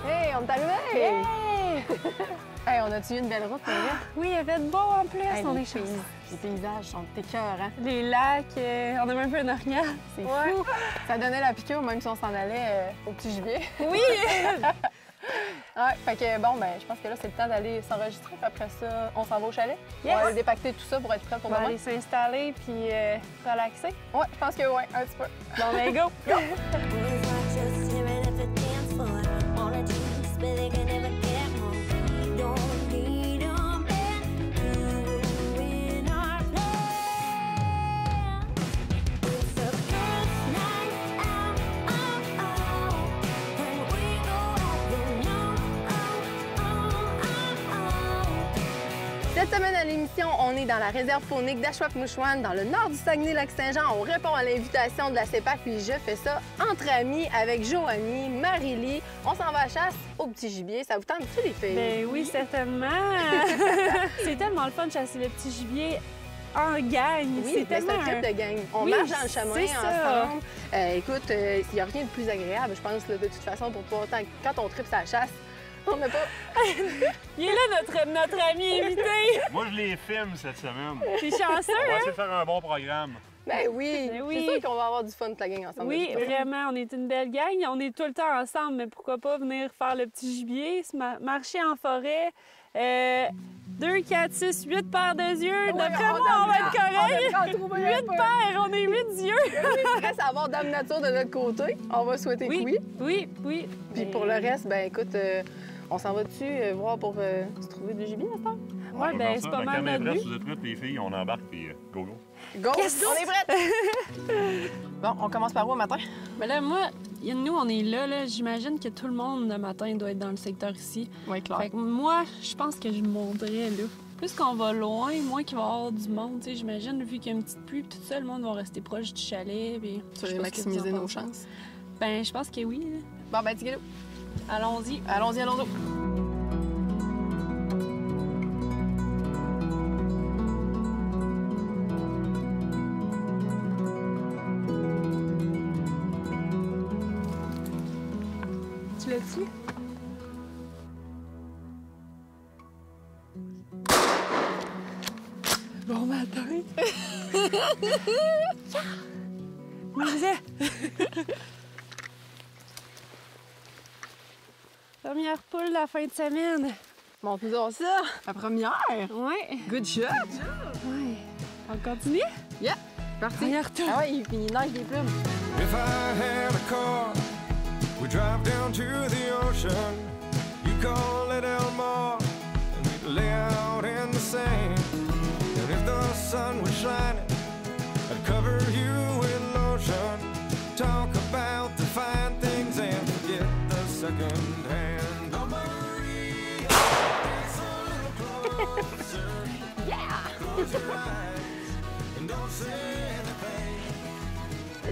Hey, on est arrivé! Hey! Hey, on a-tu eu une belle route, pour vrai? Oui, il a fait beau en plus, Hey, on les est chanceux. Les paysages sont écœurants. Les lacs, on a même fait un orignal. C'est fou! Ça donnait la piqûre, même si on s'en allait au petit gibier. Oui! Ouais, fait que bon, ben, je pense que là, c'est le temps d'aller s'enregistrer. Puis après ça, on s'en va au chalet. Yes. On va aller dépacter tout ça pour être prêt pour On va demain. aller s'installer puis relaxer. Ouais, je pense que oui, un petit peu. Bon, ben go! Cette semaine à l'émission, on est dans la réserve faunique d'Ashwaubenon, dans le nord du Saguenay-Lac-Saint-Jean. On répond à l'invitation de la CEPAC, puis je fais ça entre amis avec Joanie, Marie-Lie. On s'en va à la chasse au petit gibier. Ça vous tente-tu, les filles? Ben oui, certainement! C'est tellement le fun de chasser le petit gibier en gang. Oui, C'est tellement un trip de gang. On Oui, marche dans le chemin c'est ça. ensemble. Écoute, il n'y a rien de plus agréable, je pense, là, de toute façon, pour pouvoir... Quand on tripe sa chasse, on n'a pas... Il est là, notre ami invité! Moi, je les filme cette semaine. T'es chanceux, On va hein? essayer de faire un bon programme. Ben oui! Ben oui. C'est sûr qu'on va avoir du fun, toute la gang, ensemble. Oui, de toute façon. vraiment, on est une belle gang. On est tout le temps ensemble, mais pourquoi pas venir faire le petit gibier, marcher en forêt. 2, 4, 6, 8 paires de yeux. D'après moi, on va être correct. 8 paires, on est 8 yeux. Il reste à avoir Dame Nature de notre côté. On va souhaiter que oui. Oui. Puis pour le reste, ben écoute, on s'en va-tu voir pour se trouver du gibier à ce temps? Ouais, ben c'est pas mal notre notre but. but. Si vous êtes prêtes, les filles, on embarque, puis go, go. Go! Yes, On est prêtes! Bon, on commence par où le matin? Ben là, moi, nous, on est là. J'imagine que tout le monde, le matin, doit être dans le secteur ici. Oui, clair. Fait que moi, je pense que je monterais là. Plus qu'on va loin, moins qu'il va y avoir du monde. Tu sais, j'imagine, vu qu'il y a une petite pluie, tout ça, le monde va rester proche du chalet. Puis, Tu veux maximiser nos chances? Ben, je pense que oui. Là. Bon, ben, tigalo. Allons-y. Allons-y, allons-y. Tu l'as-tu? Bon matin! Première poule la fin de semaine. Montre-nous donc ça. La première. Ouais. Good shot. Ouais. On continue? Yeah. Parti. Première tour. Ah ouais, il nage des plumes. If I had a car, we'd drive down to the ocean. You call it Elmore, and we'd lay out in the sand. And if the sun was shining, I'd cover you with lotion. Talk about the fine things and forget the second hand. Oh, Maria, it's a little closer. Yeah! Close your eyes and don't say anything.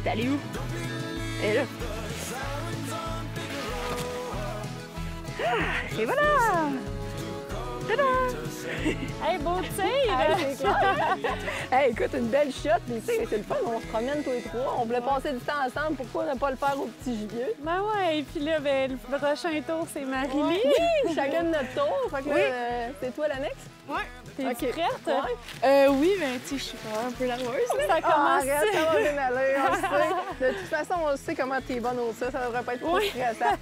T'es allé où? Et là. Ah, et voilà! Tada! Hey, beau tir! Hey, écoute, une belle shot, mais tu sais, c'est le fun, on se promène tous les trois. On voulait passer du temps ensemble, pourquoi ne pas le faire au petit gibier? Ben ouais, et puis là, ben, le prochain tour, c'est Marie-Lie. Oui, chacun de notre tour. Fait que Oui. là, c'est toi l'annexe? Ouais. T'es Ok. prête? Ouais. Oui, ben tu sais, je suis quand même un peu nerveuse. Ça Ah, commence. arrête, ça va bien aller, on le sait. De toute façon, on sait comment t'es bonne au ça devrait pas être trop Oui. stressant.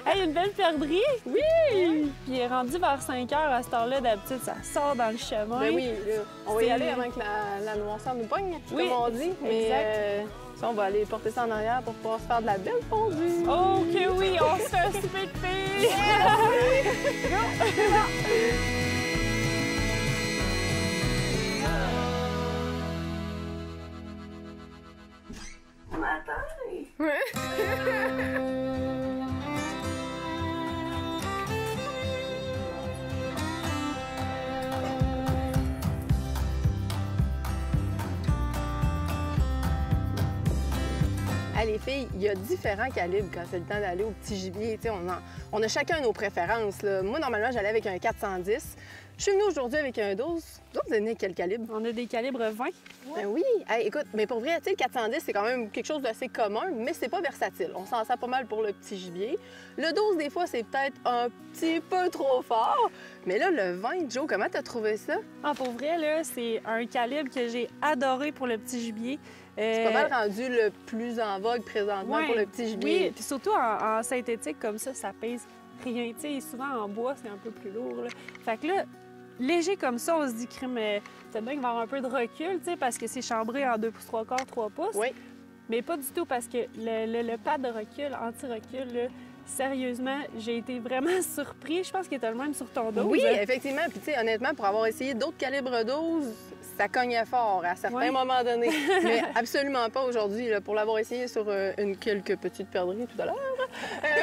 Hey, une belle perdrix. Oui! Puis il est rendu vers 5 heures à cette heure-là. D'habitude, ça sort dans le chemin. Ben oui, là, on va y C'est- aller avant que la noirceur nous pogne, Oui, comme on dit. Mais exact. ça, on va aller porter ça en arrière pour pouvoir se faire de la belle fondue. Oh que oui, on se fait un souper de filles. Hey, les filles, il y a différents calibres quand c'est le temps d'aller au petit gibier. Tu sais, on a chacun nos préférences, là. Moi, normalement, j'allais avec un 410. Je suis venue aujourd'hui avec un 12. Vous avez donné quel calibre? On a des calibres 20. Ben oui. Hey, écoute, mais pour vrai, tu sais, le 410, c'est quand même quelque chose d'assez commun, mais c'est pas versatile. On s'en sert pas mal pour le petit gibier. Le 12, des fois, c'est peut-être un petit peu trop fort. Mais là, le 20, Joe, comment t'as trouvé ça? Ah, pour vrai, là, c'est un calibre que j'ai adoré pour le petit gibier. C'est pas mal rendu le plus en vogue présentement Ouais, pour le petit gibier. Oui, puis surtout en synthétique comme ça pèse rien. Tu sais, souvent en bois, c'est un peu plus lourd. Là. Fait que là, léger comme ça, on se dit, crime, peut-être bien qu'il va y avoir un peu de recul, tu sais, parce que c'est chambré en 2 pouces 3/4, 3 pouces. Oui. Mais pas du tout, parce que le pad de recul, anti-recul, là, sérieusement, j'ai été vraiment surpris. Je pense qu'il était le même sur ton dos. Oui, effectivement. Puis, tu sais, honnêtement, pour avoir essayé d'autres calibres 12, ça cognait fort à certains Ouais. moments donnés. Mais absolument pas aujourd'hui. Là, pour l'avoir essayé sur quelques petites perdrix tout à l'heure.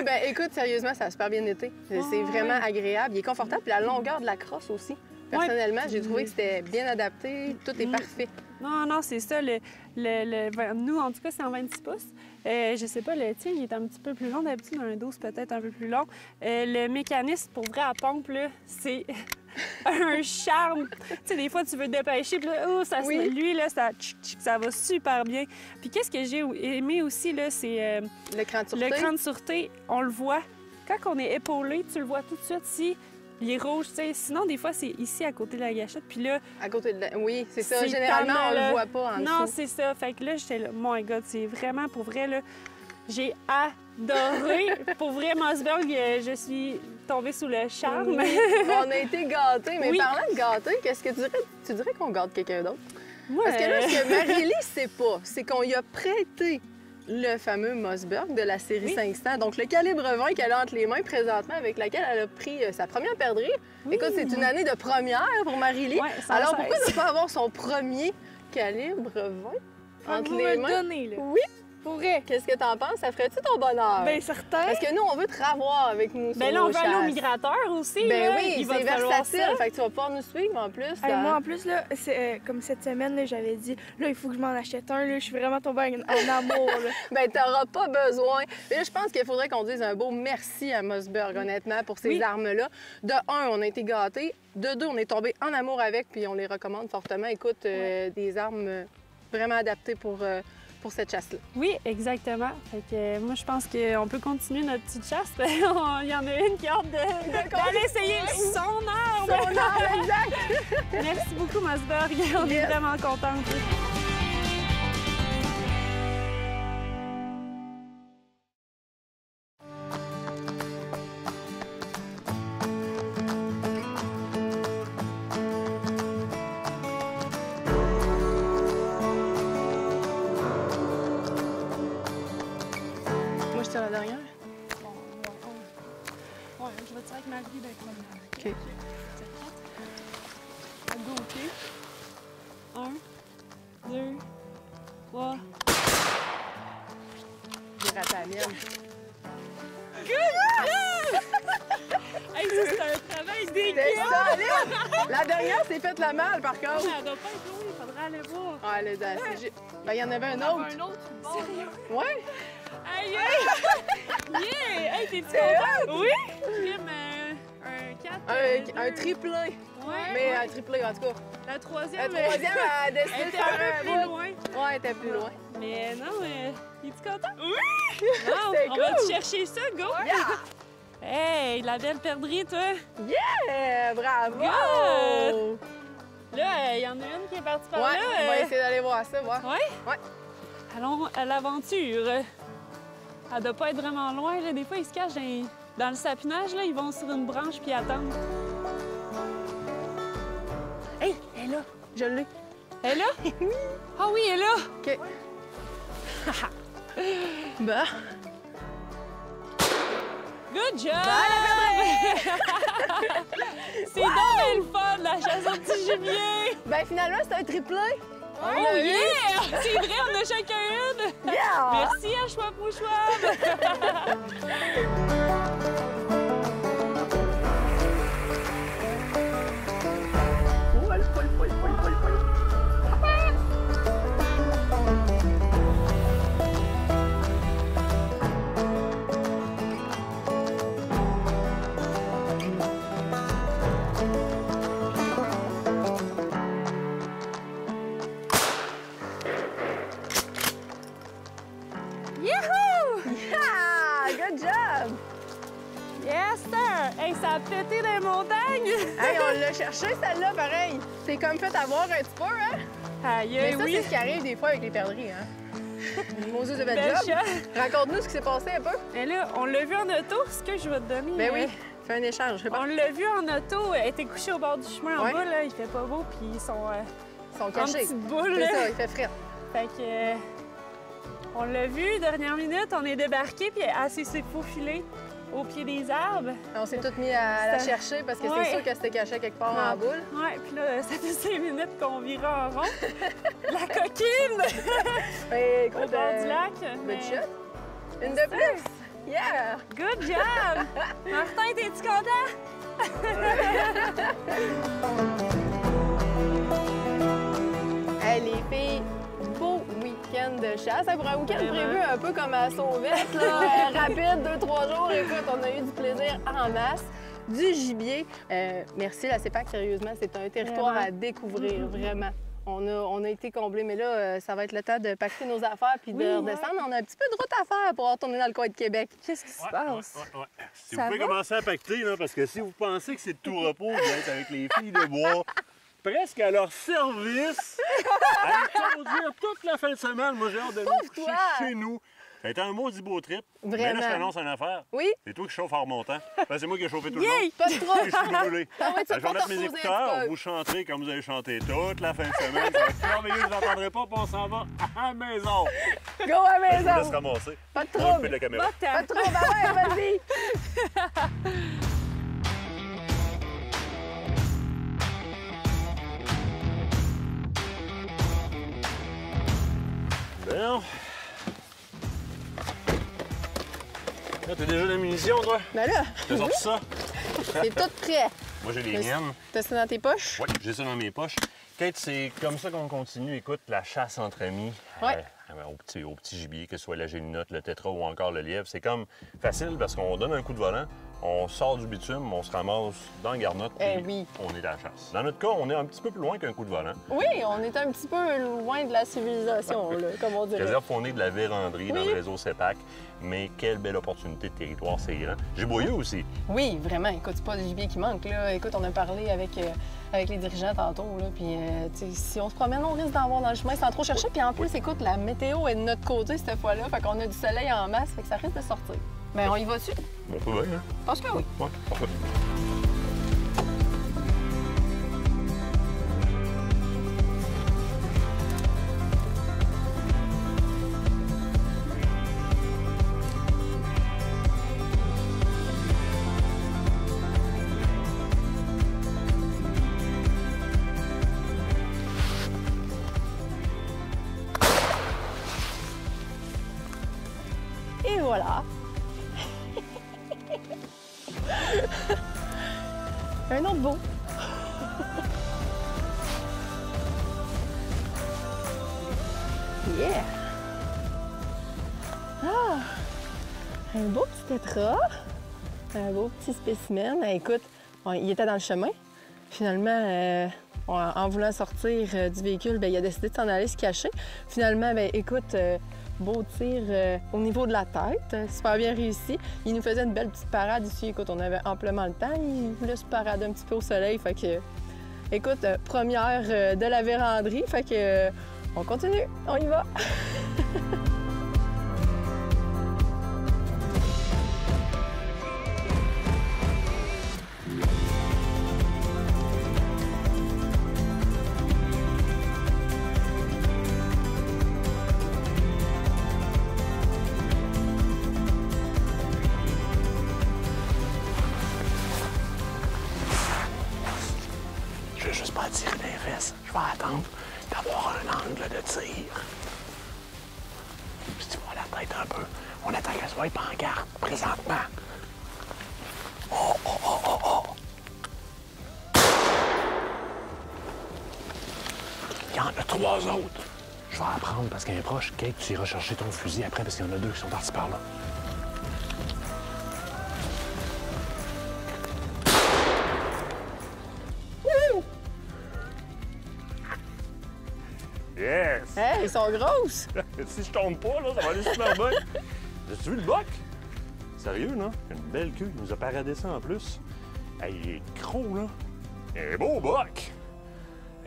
Ben, écoute, sérieusement, ça a super bien été. C'est vraiment agréable. Il est confortable. Puis la longueur de la crosse aussi. Personnellement, j'ai trouvé que c'était bien adapté. Tout est parfait. Non, c'est ça. Nous, en tout cas, c'est en 26 pouces. Je sais pas, le tien, il est un petit peu plus long. D'habitude, un 12 peut-être un peu plus long. Le mécanisme, pour vrai, à pompe, là, c'est un charme. Tu sais, des fois, tu veux te dépêcher, puis là, lui, là, ça va super bien. Puis qu'est-ce que j'ai aimé aussi, là, c'est Le cran de sûreté. le cran de sûreté. On le voit. Quand on est épaulé, tu le vois tout de suite si il est rouge, tu sais. Sinon, des fois, c'est ici, à côté de la gâchette. Puis là, À côté de la... Oui, c'est ça. c'est Généralement, on tellement, le voit pas en non, dessous. c'est ça. Fait que là, j'étais là, my God, c'est vraiment pour vrai, là, j'ai adoré. Pour vrai, Mossberg, je suis tombée sous le charme. Oui. On a été gâtés. Mais Oui. parlant de gâtés, qu'est-ce que tu dirais? Tu dirais qu'on gâte quelqu'un d'autre? Moi, Parce que là, ce que Marie-Lie sait pas, c'est qu'on lui a prêté le fameux Mossberg de la série Oui. 500. Donc, le calibre 20 qu'elle a entre les mains présentement, avec laquelle elle a pris sa première perdrix. Écoute, c'est une année de première pour Marie-Lie. Ouais, sans Alors, cesse. pourquoi ne pas avoir son premier calibre 20 entre Vous me les le mains? donnez, là. Oui. Pour vrai. Qu'est-ce que t'en penses? Ça ferait-tu ton bonheur? Ben, certain. Parce que nous, on veut te revoir avec nous sur Ben là, on nos veut aller au chasses. migrateur aussi. Ben là. oui, Il va c'est te falloir versatile. ça. Fait que tu vas pouvoir nous suivre en plus. Hey, moi, en plus, là, comme cette semaine, là, j'avais dit, là, il faut que je m'en achète un. Là, je suis vraiment tombée en amour. Là. Ben, t'auras pas besoin. Mais là, je pense qu'il faudrait qu'on dise un beau merci à Mossberg, honnêtement, pour ces Oui. armes-là. De un, on a été gâtés. De deux, on est tombé en amour avec, puis on les recommande fortement. Écoute, des armes vraiment adaptées pour cette chasse-là. Oui, exactement. Fait que moi, je pense qu'on peut continuer notre petite chasse. Il y en a une qui a hâte d'aller essayer son arme. Son arme, exact! Merci beaucoup, Mossberg. On est Yes. vraiment contente. Moi, je tire la dernière. Ouais, je vais tirer avec ma vie d'être première. OK. Go, OK? 1, 2, 3. J'ai raté la mienne. Hey, ça, c'est un travail C'est d'équipe! solide! La dernière s'est faite la malle, par contre. Elle doit pas être loin, il faudrait aller voir. Ah, elle est assez... Ben, il y en avait un autre. Un autre. Sérieux? Ouais? Aïe, aïe! Yeah! Hey, t'es-tu contente? Oui! Crime, un 4. Un triplé. Ouais. Mais un triplé, en tout cas. La troisième, La troisième, elle a décidé elle de était faire un peu plus bout. loin. Ouais, elle était plus loin. Mais non, es-tu content? Oui! Non, C'est on va cool. te chercher ça, go! Yeah! Hey, la belle perdrix, toi! Yeah! Bravo! Good! Là, il y en a une qui est partie par Ouais, là. on va essayer d'aller voir ça, voir. Ouais? Ouais. Allons à l'aventure. Elle doit pas être vraiment loin, là. Des fois, ils se cachent dans le sapinage, là. Ils vont sur une branche puis attendent. Hey, elle est là. Je l'ai. Elle est là? Ah oui, elle est là! OK. Bah. Good job! C'est donc bien le fun, la chasse au petit gibier! Ben, finalement, c'est un triplé. Oh yeah! C'est vrai, on a chacun une! Yeah! Merci à Chouap Mouchouab! Hey, ça a pété dans les montagnes! Hey, on l'a cherché, celle-là, pareil. C'est comme fait avoir un petit peu, hein? Aïe, Mais ça, oui. c'est ce qui arrive des fois avec les perdrix, hein? Une Moses de belle Belle job. shot. Raconte-nous ce qui s'est passé un peu. Mais là, on l'a vu en auto, ce que je vais te donner. Ben oui, fais un échange. On l'a vu en auto, elle était couchée au bord du chemin Ouais. en bas, là, il fait pas beau, puis ils sont Ils sont en cachés. petite boule. C'est là. ça, il fait frais. Fait que, on l'a vu, dernière minute, on est débarqué, puis elle s'est faufilée au pied des arbres. On s'est tous mis à la Ça- chercher parce que Ouais. c'est sûr qu'elle s'était cachée quelque part en boule. Ouais, puis là, ça fait 5 minutes qu'on virait en rond. La coquine! Et Au écoute, bord du lac. good mais- shot. Une de plus. Yeah! Good job! Martin, t'es-tu content? Hey, les filles, beau week-end de chasse. Pour un week-end Vraiment. prévu un peu comme à Sauvette, là, rapide, 2-3 jours. Écoute, on a eu du plaisir en masse. Du gibier. Merci la CEPAC, sérieusement, c'est un territoire Vraiment. à découvrir, vraiment. On a été comblés, mais là, ça va être le temps de pacter nos affaires puis de Oui, redescendre. On a un petit peu de route à faire pour retourner dans le coin de Québec. Qu'est-ce qui se Ouais, passe? ouais. Si Ça vous pouvez va? commencer à pacter, là, parce que si vous pensez que c'est de tout repos d'être avec les filles de bois, presque à leur service, à les conduire toute la fin de semaine, moi j'ai hâte de venir coucher toi! chez nous. Ça a été un maudit beau trip. Mais Vraiment. là, je t'annonce une affaire. Oui? C'est toi qui chauffe en remontant. Ben, c'est moi qui ai chauffé tout le Yay! long. Pas de trouble. Puis je suis brûlé. Ah ouais, tu Ben, vas je vais pas mettre te mes reposer un écouteurs, petit peu. vous chanterez comme vous avez chanté toute la fin de semaine. Ça va être merveilleux, vous n'entendrez pas, puis on s'en va à la maison. Go à la Je vous laisse maison! ramasser. Pas de On va couper trouble! la caméra. Va-t'en! Pas de trouble, ah ouais, vas-y! Bien. Là, t'as déjà des munitions, toi? Ben là, T'as sorti ça? c'est tout prêt. Moi, j'ai les Mais- miennes. T'as ça dans tes poches? Oui, j'ai ça dans mes poches. Kate, c'est comme ça qu'on continue, écoute, la chasse entre amis. Ouais. Au petit gibier, que ce soit la gélinotte, le tétra ou encore le lièvre. C'est comme facile parce qu'on donne un coup de volant, on sort du bitume, on se ramasse dans la garnotte, Eh puis oui. on est à la chasse. Dans notre cas, on est un petit peu plus loin qu'un coup de volant. Oui, on est un petit peu loin de la civilisation, là, comme on dirait. Réserve faunique de la Vérandrie dans Oui. le réseau CEPAC. Mais quelle belle opportunité de territoire, c'est grand. J'ai boyé aussi. Oui, vraiment. Écoute, c'est pas le gibier qui manque, là. Écoute, on a parlé avec les dirigeants tantôt, là. Puis, tu sais, si on se promène, on risque d'en voir dans le chemin sans trop chercher. Puis en plus, écoute, la météo est de notre côté cette fois-là. Fait qu'on a du soleil en masse, fait que ça risque de sortir. Ben, on y va dessus? On peut bien, hein? Je pense que oui. Ouais, parfait. Et voilà. Un autre beau. Yeah! Ah! Un beau petit tétra. Un beau petit spécimen. Écoute, il était dans le chemin. Finalement, en voulant sortir du véhicule, bien, il a décidé de s'en aller se cacher. Finalement, bien, écoute, beau tir au niveau de la tête. Super bien réussi. Il nous faisait une belle petite parade ici. Écoute, on avait amplement le temps. Il voulait se parader un petit peu au soleil. Fait que, écoute, première de la Vérandrie. Fait que, on continue. On y va. Je vais juste pas tirer les fesses. Je vais attendre d'avoir un angle de tir. Si tu vois la tête un peu, on attend qu'elle soit en garde présentement. Oh, oh, oh, oh, oh. Il y en a 3 autres. Je vais apprendre parce qu'elle est proche. Kate, tu iras chercher ton fusil après parce qu'il y en a 2 qui sont partis par là. Yes! Hey, ils sont grosses! Si je tombe pas, là, ça va aller super bien. As-tu vu le boc? Sérieux, non? Une belle queue. Il nous a paradé ça en plus. Hey, il est gros, là. Un beau boc.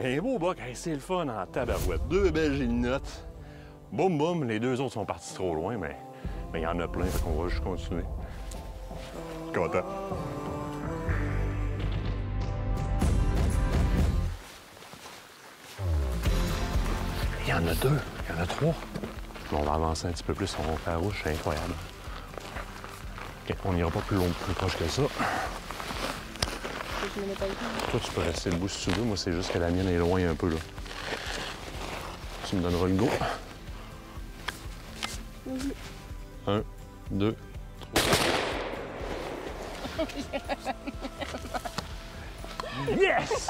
Un beau boc. Hey, c'est le fun en tabarouette. 2 belles gélinottes. Boum, boum. Les 2 autres sont partis trop loin, mais il y en a plein, fait qu'on va juste continuer. Je suis content. Il y en a 2. Il y en a 3. On va avancer un petit peu plus, on va faire rouge, c'est incroyable. OK, on n'ira pas plus proche que ça. Toi, tu peux rester debout si tu veux. Moi, c'est juste que la mienne est loin un peu, là. Tu me donneras le go. 1, 2, 3. Yes!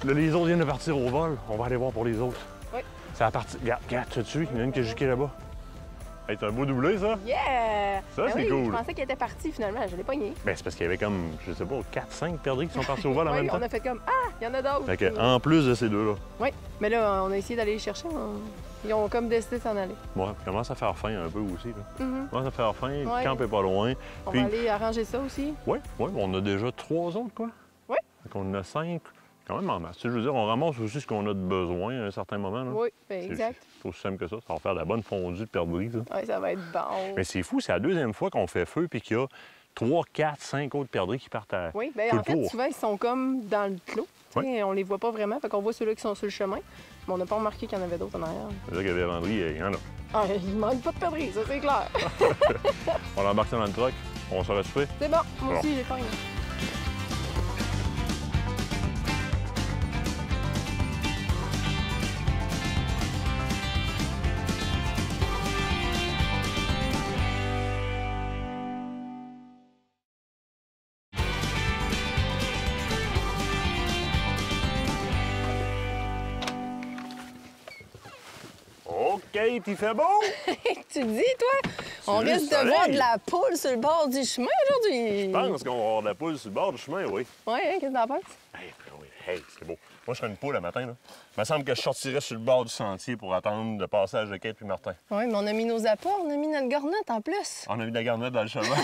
Là, les autres viennent de partir au vol. On va aller voir pour les autres. Oui. C'est la partie... Regarde, tu as-tu? Il y en a une qui a juqué là-bas. Hey, c'est un beau doublé, ça? Yeah! Ça, Ben c'est oui, cool. Je pensais qu'il était parti finalement, je l'ai pogné. Ben, c'est parce qu'il y avait comme, je sais pas, 4-5 perdrix qui sont partis au vol en Oui, même temps. on a fait comme ah, il y en a d'autres. Fait que, en plus de ces deux-là. Oui, mais là, on a essayé d'aller les chercher. Ils ont comme décidé de s'en aller. Ouais, commence à faire faim un peu aussi, là. Mhm. Commence à faire faim, Ouais. le camp est pas loin. On Puis- va aller arranger ça aussi. Oui, on a déjà 3 autres, quoi. Oui. Fait qu'on en a 5. Quand même en masse. Tu sais, je veux dire, on ramasse aussi ce qu'on a de besoin à un certain moment. Là. Oui, ben C'est- exact. C'est aussi simple que ça. Ça va faire de la bonne fondue de perdrix, ça. Oui, ça va être bon. Mais c'est fou, c'est la 2e fois qu'on fait feu puis qu'il y a 3, 4, 5 autres perdrix qui partent à Oui, bien tout en le fait, tour. souvent, ils sont comme dans le clos. Tu sais, Ouais. On les voit pas vraiment, fait qu'on voit ceux-là qui sont sur le chemin. Mais on n'a pas remarqué qu'il y en avait d'autres en arrière. C'est-à-dire que les vendredis, il y en a. Ah, il manque pas de perdrix, ça c'est clair. On embarque ça dans le truck, on s'en reste fait. C'est bon, moi Bon. aussi j'ai faim. OK, puis il fait beau! Tu dis, toi? On le risque de soleil. voir de la poule sur le bord du chemin aujourd'hui. Je pense qu'on va avoir de la poule sur le bord du chemin, oui. Oui, hein, qu'est-ce que t'en penses? Hey, oui. Hey, c'est beau. Moi, je serais une poule le matin, là. Il me semble que je sortirais sur le bord du sentier pour attendre le passage de Kate puis Martin. Oui, mais on a mis nos appâts, on a mis notre garnotte en plus. On a mis de la garnette dans le chemin.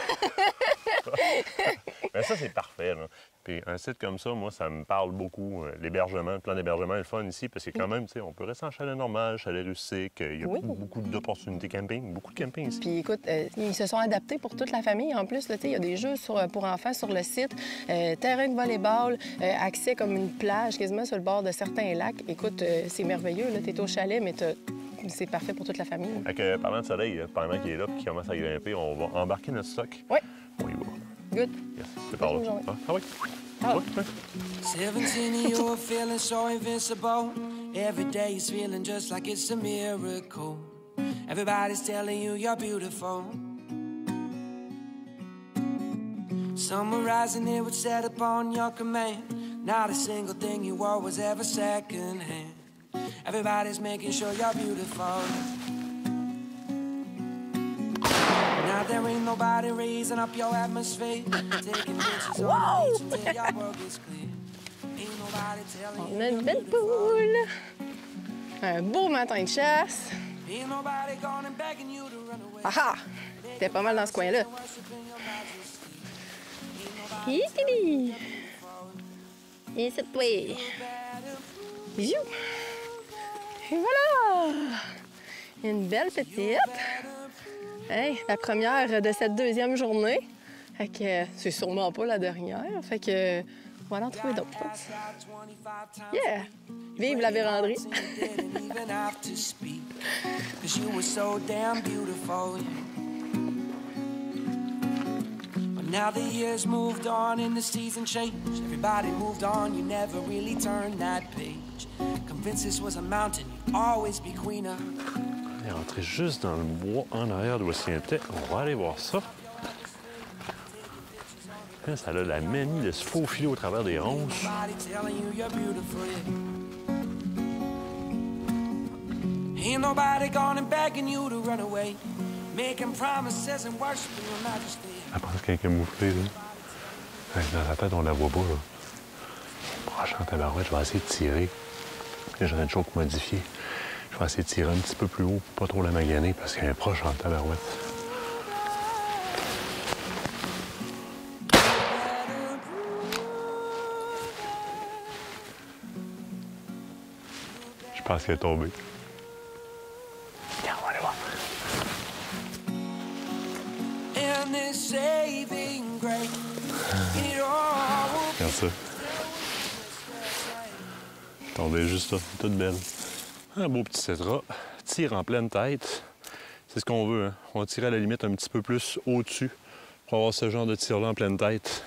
Mais ça, c'est parfait, là. Puis un site comme ça, moi, ça me parle beaucoup. L'hébergement, le plan d'hébergement est le fun ici parce que quand même, tu sais, on peut rester en chalet normal, chalet rustique. Il y a Oui. beaucoup d'opportunités camping, beaucoup de camping ici. Puis écoute, ils se sont adaptés pour toute la famille. En plus, là, tu sais, il y a des jeux pour enfants sur le site, terrain de volleyball, accès comme une plage quasiment sur le bord de certains lacs. Écoute, c'est merveilleux. Tu es au chalet, mais c'est parfait pour toute la famille. Fait que, parlant de soleil, pendant qu'il est là et qu'il commence à grimper, on va embarquer notre stock. Oui. On y va. Good. Yes, c'est par là. Bonne journée. Ah oui? Ah. Oui, oui. 17 you were feeling so invincible. Every day is feeling just like it's a miracle. Everybody's telling you you're beautiful. Summarizing it was set upon your command. Not a single thing you wore was ever secondhand. Everybody's making sure you're beautiful. Now there ain't nobody raising up your atmosphere. Taking pictures on the beach until your world gets clear. Ain't nobody telling On you a une you're belle beautiful. poule. Un beau matin de chasse. Ain't nobody gone and begging you to run away. Ah ah! T'es pas mal dans ce coin-là. Worshipping your majesty. Hi-hi! Et cette toi. Bisous! Et voilà! Une belle petite. Hey, la première de cette 2e journée. Fait que c'est sûrement pas la dernière. Fait que on va en trouver d'autres. Yeah! Vive la véranderie! Didn't even have to speak. 'Cause you were so damn beautiful. But now the years moved on and the season changed. Everybody moved on, you never really turned that page. Convinced this was a mountain, you'd always be queen of. On est rentré juste dans le bois en arrière de Washington. On va aller voir ça. Là, ça a la manie de se faufiler au travers des ronces. Nobody telling you you're beautiful. Ain't nobody gone and begging you to run away. Making promises and worshiping your majesty. Elle pense qu'il y a un camouflé, là. Hey, dans la tête, on la voit pas, là. Prochain tabarouette, je vais essayer de tirer. J'en ai une chose modifiée. Je vais essayer de tirer un petit peu plus haut pour pas trop la maganer parce qu'elle est proche en tabarouette. pense qu'elle est tombée. Regarde, on va aller voir. And this saving grace, it all will Regarde ça. Tombée juste là, toute belle. Un beau petit cédra. Tire en pleine tête. C'est ce qu'on veut, hein? On va tirer à la limite un petit peu plus au-dessus pour avoir ce genre de tir-là en pleine tête.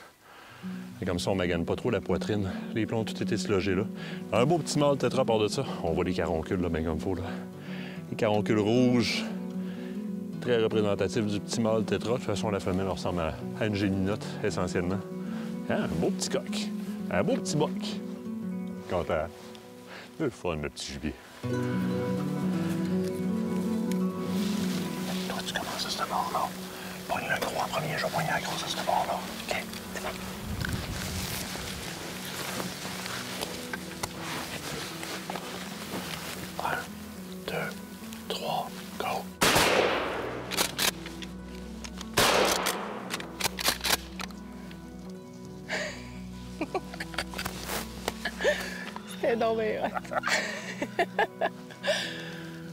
Et comme ça, on ne magane pas trop la poitrine. Les plombs ont tout été slogés là. Un beau petit mâle tétra part de ça. On voit les caroncules là, bien comme il faut. Là. Les caroncules rouges, très représentatifs du petit mâle tétra. De toute façon, la femelle ressemble à une géninotte, essentiellement. Hein? Un beau petit coq. Un beau petit boc. Content. Le fun, le petit gibier. Toi, tu commences à ce bord-là. Pogne le gros en premier, je vais pogner la grosse à ce bord-là. OK, c'est bon. Un, deux, trois, go! C'était donc bien hot.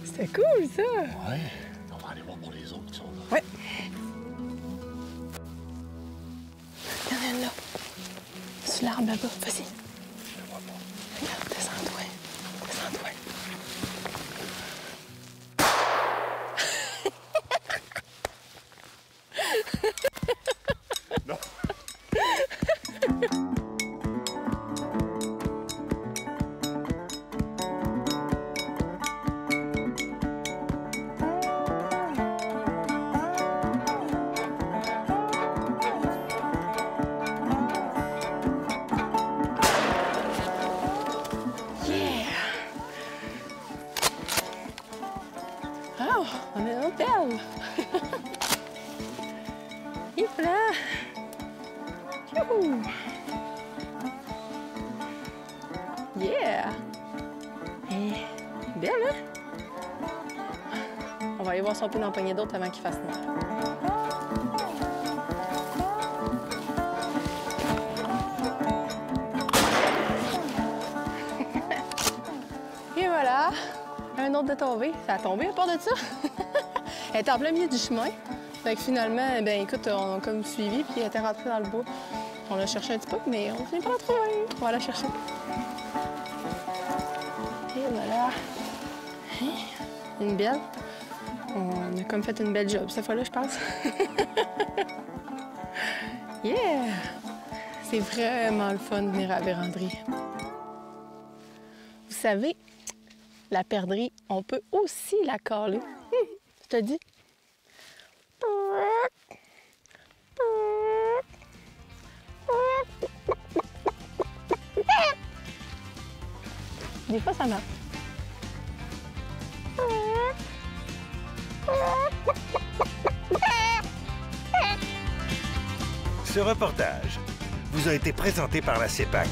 C'était cool, ça! Ouais, on va aller voir pour les autres qui sont là. Ouais. Il y en a une là. Sur l'arbre là-bas. Vas-y. Je le vois pas. Regarde, descends-toi. Descends-toi. Non! Oh, on est dans l'hôtel. Et voilà. Youhou. Yeah. Et belle, hein? On va aller voir si on peut en pogner d'autres avant qu'il fasse noir. Et voilà. Un autre de tombé. Ça a tombé à part de ça. Elle était en plein milieu du chemin. Fait que finalement, ben écoute, on a comme suivi, puis elle était rentrée dans le bois. On l'a cherché un petit peu, mais on finit pas la trouver. On va la chercher. Et voilà. Hein? Une belle. On a comme fait une belle job cette fois-là, je pense. Yeah! C'est vraiment le fun de venir à la véranderie. Vous savez, la perdrix, on peut aussi la caler. Je te dis. Des fois, ça marche. Ce reportage vous a été présenté par la CEPAC.